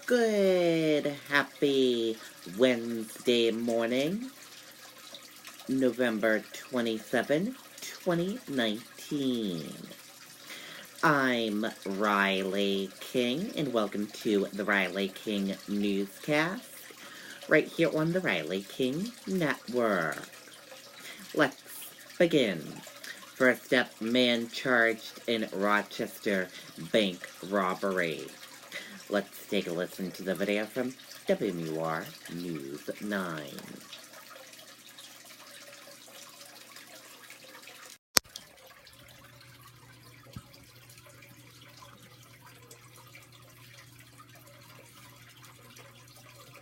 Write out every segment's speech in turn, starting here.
Good, happy Wednesday morning, November 27, 2019. I'm Riley King, and welcome to the Riley King Newscast, right here on the Riley King Network. Let's begin. First up, man charged in Rochester bank robbery. Let's take a listen to the video from WMUR News 9.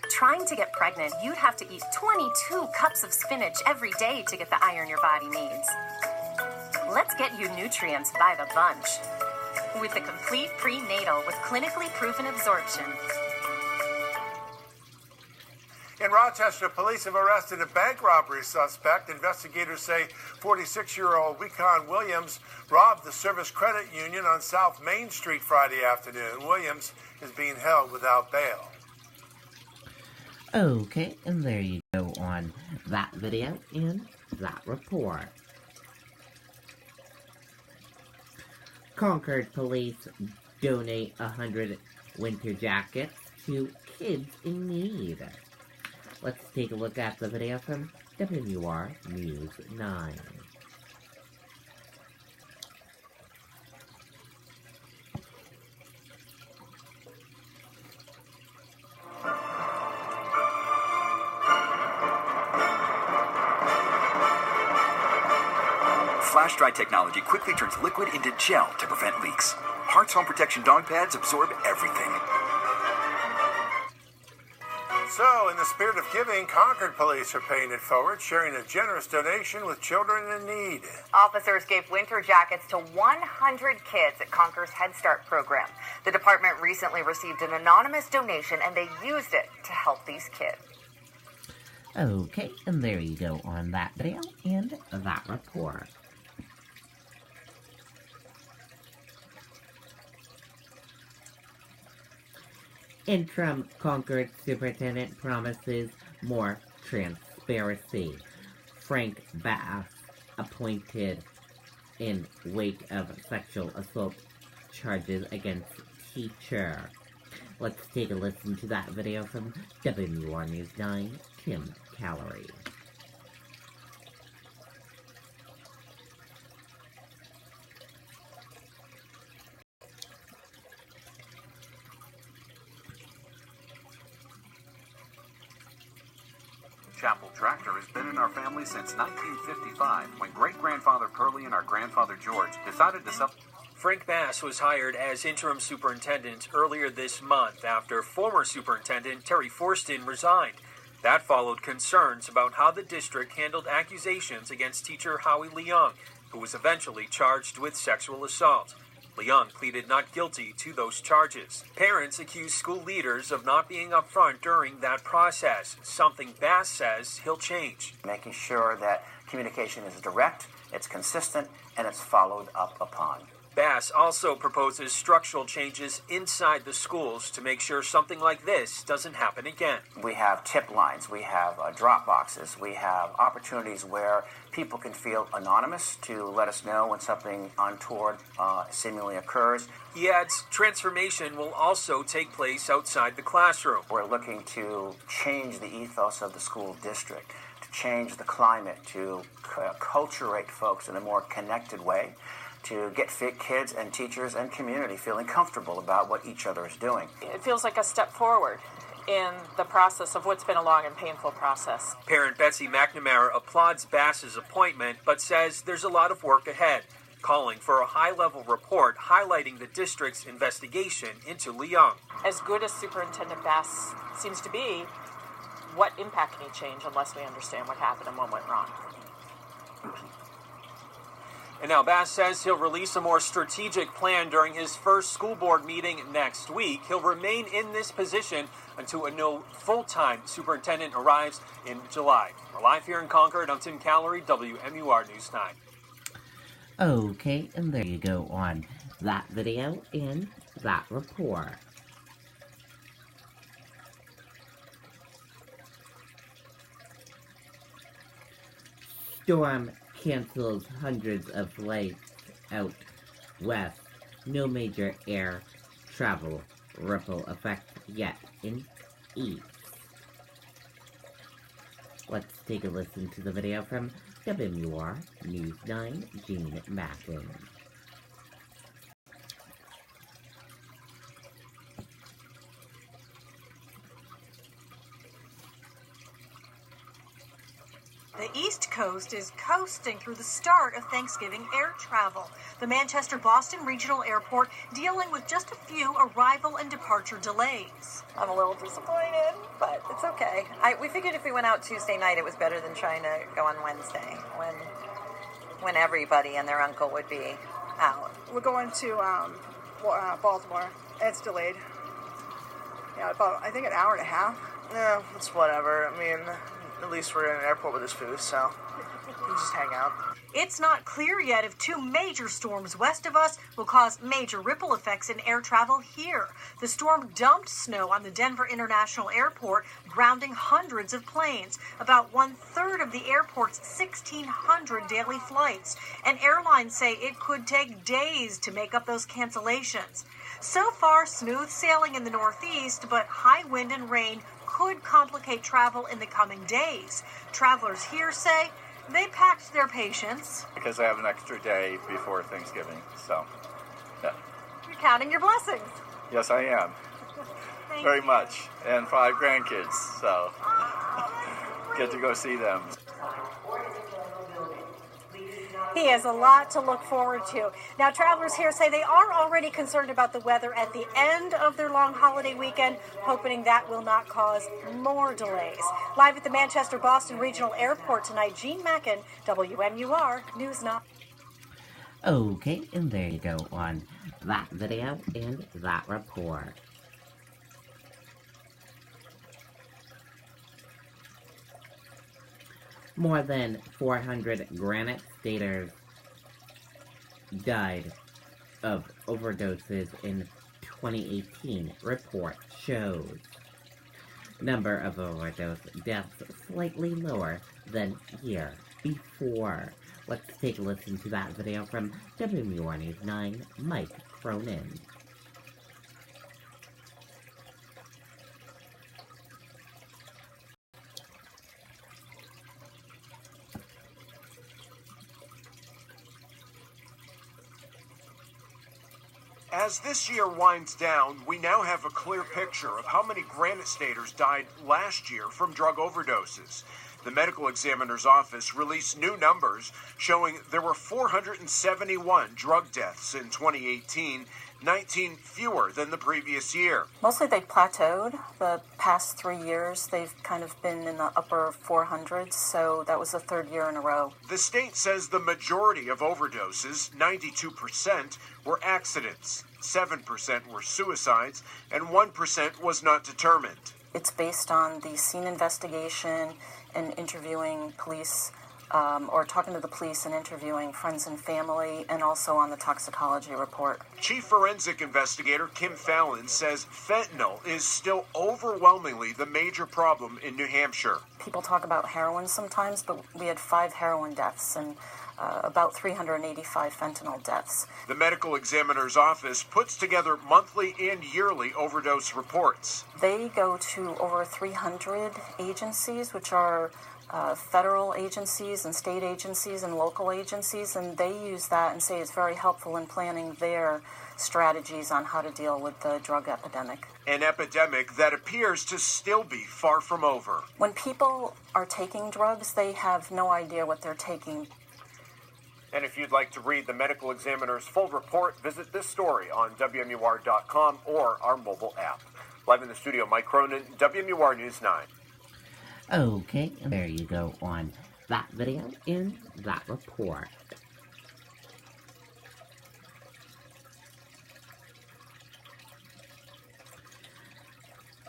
Trying to get pregnant, you'd have to eat 22 cups of spinach every day to get the iron your body needs. Let's get you nutrients by the bunch with the complete prenatal with clinically proven absorption. In Rochester, police have arrested a bank robbery suspect. Investigators say 46-year-old Wecon Williams robbed the Service Credit Union on South Main Street Friday afternoon. Williams is being held without bail. Okay, and there you go on that video and that report. Concord police donate 100 winter jackets to kids in need. Let's take a look at the video from WMUR News 9. Flash dry technology quickly turns liquid into gel to prevent leaks. Hart's Home Protection dog pads absorb everything. So, in the spirit of giving, Concord police are paying it forward, sharing a generous donation with children in need. Officers gave winter jackets to 100 kids at Concord's Head Start program. The department recently received an anonymous donation, and they used it to help these kids. Okay, and there you go on that video and that report. Interim Concord Superintendent promises more transparency. Frank Bass appointed in wake of sexual assault charges against teacher. Let's take a listen to that video from WMUR News 9, Tim Callery. Chapel Tractor has been in our family since 1955, when great-grandfather Pearlie and our grandfather George decided to sell. Frank Bass was hired as interim superintendent earlier this month after former superintendent Terry Forston resigned. That followed concerns about how the district handled accusations against teacher Howie Leung, who was eventually charged with sexual assault. Leung pleaded not guilty to those charges. Parents accused school leaders of not being upfront during that process, something Bass says he'll change. Making sure that communication is direct, it's consistent, and it's followed up upon. Bass also proposes structural changes inside the schools to make sure something like this doesn't happen again. We have tip lines, we have drop boxes, we have opportunities where people can feel anonymous to let us know when something untoward seemingly occurs. He adds transformation will also take place outside the classroom. We're looking to change the ethos of the school district, to change the climate, to acculturate folks in a more connected way, to get kids and teachers and community feeling comfortable about what each other is doing. It feels like a step forward in the process of what's been a long and painful process. Parent Betsy McNamara applauds Bass's appointment, but says there's a lot of work ahead, calling for a high-level report highlighting the district's investigation into Leung. As good as Superintendent Bass seems to be, what impact can he change unless we understand what happened and what went wrong? And now Bass says he'll release a more strategic plan during his first school board meeting next week. He'll remain in this position until a new full-time superintendent arrives in July. We're live here in Concord. I'm Tim Callery, WMUR News 9. Okay, and there you go on that video and that report. Storm cancels hundreds of flights out west. No major air travel ripple effect yet in east. Let's take a listen to the video from WMUR News 9, Gene Mackin. The East Coast is coasting through the start of Thanksgiving air travel. The Manchester-Boston Regional Airport dealing with just a few arrival and departure delays. I'm a little disappointed, but it's okay. We figured if we went out Tuesday night, it was better than trying to go on Wednesday when everybody and their uncle would be out. We're going to Baltimore. It's delayed. Yeah, about, I think, an hour and a half. Yeah, it's whatever. I mean, at least we're in an airport with this food, so we can just hang out. It's not clear yet if two major storms west of us will cause major ripple effects in air travel here. The storm dumped snow on the Denver International Airport, grounding hundreds of planes, about 1/3 of the airport's 1,600 daily flights. And airlines say it could take days to make up those cancellations. So far, smooth sailing in the Northeast, but high wind and rain could complicate travel in the coming days. Travelers here say they packed their patience. Because I have an extra day before Thanksgiving, so, yeah. You're counting your blessings. Yes, I am. Very much. And 5 grandkids, so get to go see them. He has a lot to look forward to. Now, travelers here say they are already concerned about the weather at the end of their long holiday weekend, hoping that will not cause more delays. Live at the Manchester-Boston Regional Airport tonight, Gene Mackin, WMUR News 9. Okay, and there you go on that video and that report. More than 400 Granite Staters died of overdoses in 2018, report shows. Number of overdose deaths slightly lower than year before. Let's take a listen to that video from WMUR News 9, Mike Cronin. As this year winds down, we now have a clear picture of how many Granite Staters died last year from drug overdoses. The medical examiner's office released new numbers showing there were 471 drug deaths in 2018, 19 fewer than the previous year. Mostly they plateaued. The past 3 years, they've kind of been in the upper 400s, so that was the 3rd year in a row. The state says the majority of overdoses, 92%, were accidents, 7% were suicides, and 1% was not determined. It's based on the scene investigation and interviewing police, or talking to the police and interviewing friends and family, and also on the toxicology report. Chief Forensic Investigator Kim Fallon says fentanyl is still overwhelmingly the major problem in New Hampshire. People talk about heroin sometimes, but we had 5 heroin deaths and about 385 fentanyl deaths. The medical examiner's office puts together monthly and yearly overdose reports. They go to over 300 agencies, which are federal agencies and state agencies and local agencies, and they use that and say it's very helpful in planning their strategies on how to deal with the drug epidemic. An epidemic that appears to still be far from over. When people are taking drugs, they have no idea what they're taking. And if you'd like to read the medical examiner's full report, visit this story on WMUR.com or our mobile app. Live in the studio, Mike Cronin, WMUR News 9. Okay, and there you go on that video and that report.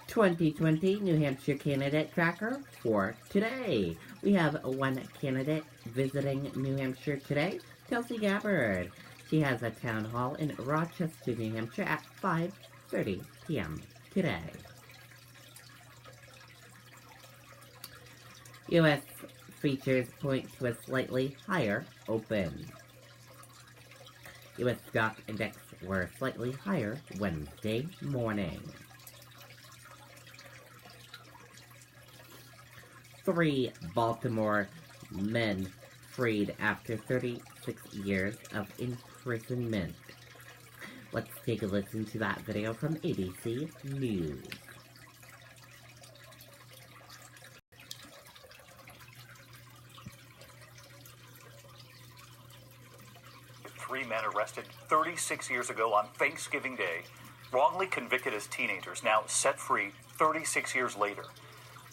"2020 New Hampshire Candidate Tracker" for today. We have one candidate visiting New Hampshire today, Kelsey Gabbard. She has a town hall in Rochester, New Hampshire at 5:30 p.m. today. U.S. features point to a slightly higher open. U.S. stock index were slightly higher Wednesday morning. 3 Baltimore men freed after 36 years of imprisonment. Let's take a listen to that video from ABC News. Three men arrested 36 years ago on Thanksgiving Day, wrongly convicted as teenagers, now set free 36 years later.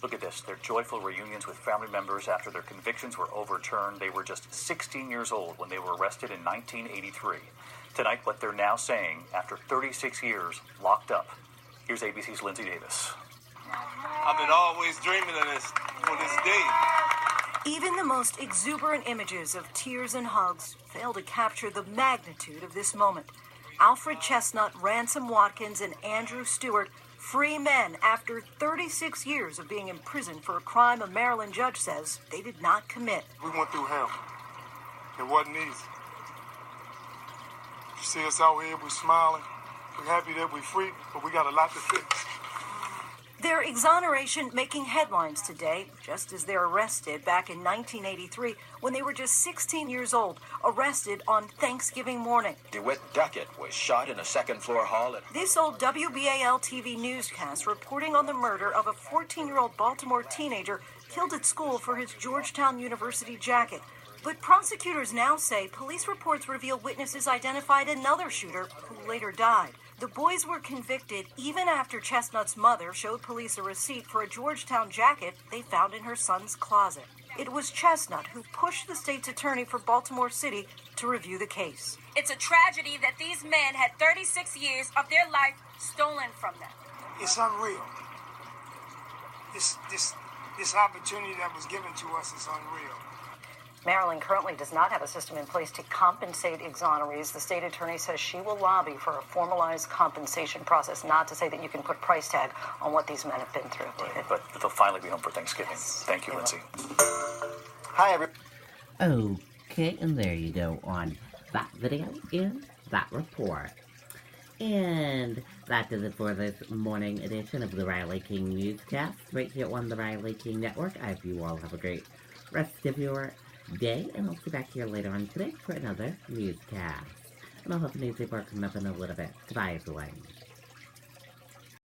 Look at this, their joyful reunions with family members after their convictions were overturned. They were just 16 years old when they were arrested in 1983. Tonight, what they're now saying after 36 years locked up. Here's ABC's Lindsay Davis. I've been always dreaming of this, for this day. Even the most exuberant images of tears and hugs fail to capture the magnitude of this moment. Alfred Chestnut, Ransom Watkins, and Andrew Stewart, free men after 36 years of being imprisoned for a crime a Maryland judge says they did not commit. We went through hell. It wasn't easy. You see us out here, we're smiling. We're happy that we're free, but we got a lot to fix. Their exoneration making headlines today, just as they're arrested back in 1983 when they were just 16 years old, arrested on Thanksgiving morning. DeWitt Duckett was shot in a second-floor hall at... This old WBAL-TV newscast reporting on the murder of a 14-year-old Baltimore teenager killed at school for his Georgetown University jacket. But prosecutors now say police reports reveal witnesses identified another shooter who later died. The boys were convicted even after Chestnut's mother showed police a receipt for a Georgetown jacket they found in her son's closet. It was Chestnut who pushed the state's attorney for Baltimore City to review the case. It's a tragedy that these men had 36 years of their life stolen from them. It's unreal. This opportunity that was given to us is unreal. Maryland currently does not have a system in place to compensate exonerees. The state attorney says she will lobby for a formalized compensation process, not to say that you can put price tag on what these men have been through, David. But they'll finally be home for Thanksgiving. Thank you, Lindsay. Hi, everyone. Okay, and there you go on that video and that report. And that does it for this morning edition of the Riley King Newscast, right here on the Riley King Network. I hope you all have a great rest of your day, and I'll see you back here later on today for another newscast. And I'll have a news report coming up in a little bit. Goodbye, everyone.